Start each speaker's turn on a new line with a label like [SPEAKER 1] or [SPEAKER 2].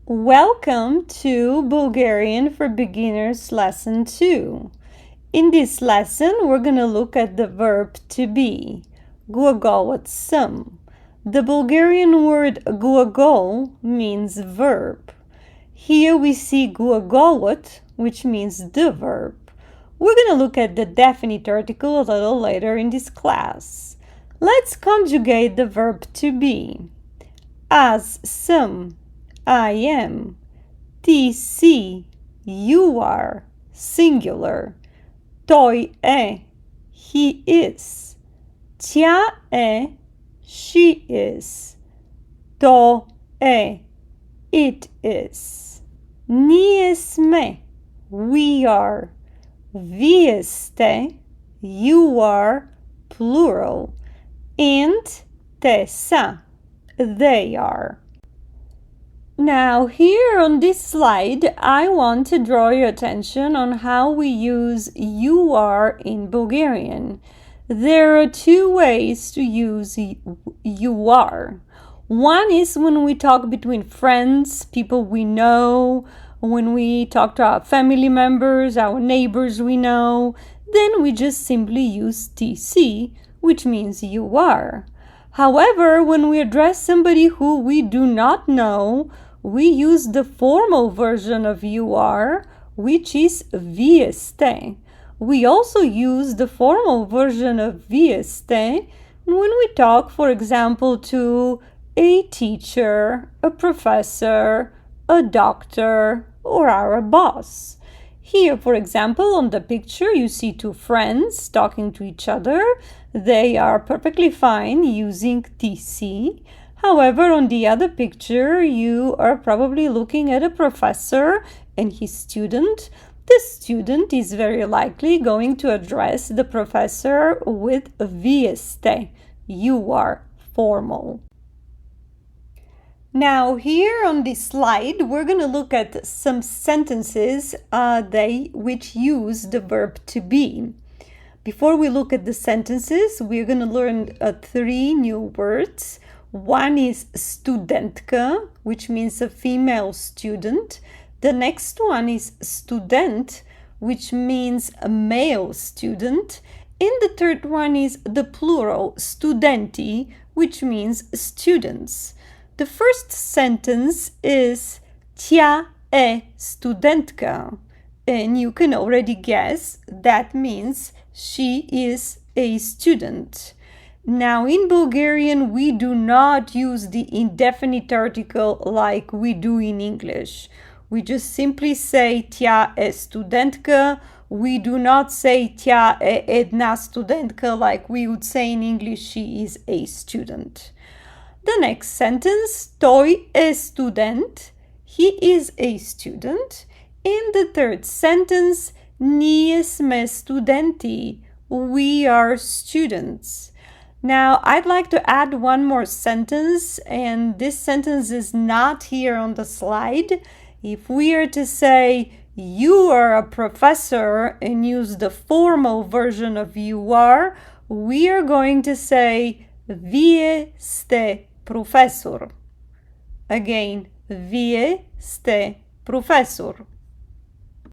[SPEAKER 1] Welcome to Bulgarian for Beginners Lesson 2. In this lesson, we're going to look at the verb to be, глаголът съм. The Bulgarian word глагол means verb. Here we see глаголът, which means the verb. We're going to look at the definite article a little later in this class. Let's conjugate the verb to be. Аз съм, I am. Ти си, you are, singular. Той е, he is. Тя е, she is. То е, it is. Ние сме, we are. Вие сте, you are, plural. And те са, they are. Now here on this slide, I want to draw your attention on how we use you are in Bulgarian. There are two ways to use you are. One is when we talk between friends, people we know, when we talk to our family members, our neighbors we know, then we just simply use TC, which means you are. However, when we address somebody who we do not know, we use the formal version of you are, which is vi este. We also use the formal version of vi este when we talk, for example, to a teacher, a professor, a doctor, or our boss. Here, for example, on the picture, you see two friends talking to each other. They are perfectly fine using TC. However, on the other picture, you are probably looking at a professor and his student. The student is very likely going to address the professor with vi este. You are formal. Now, here on this slide, we're going to look at some sentences which use the verb to be. Before we look at the sentences, we're going to learn three new words. One is studentka, which means a female student. The next one is student, which means a male student. And the third one is the plural, studenti, which means students. The first sentence is Тя е студентка, and you can already guess that means she is a student. Now in Bulgarian we do not use the indefinite article like we do in English. We just simply say Тя е студентка. We do not say Тя е една студентка like we would say in English she is a student. The next sentence, той е студент, he is a student. In the third sentence, ние сме студенти, we are students. Now, I'd like to add one more sentence, and this sentence is not here on the slide. If we are to say, you are a professor and use the formal version of you are, we are going to say, вие сте професор. Again, вие сте професор.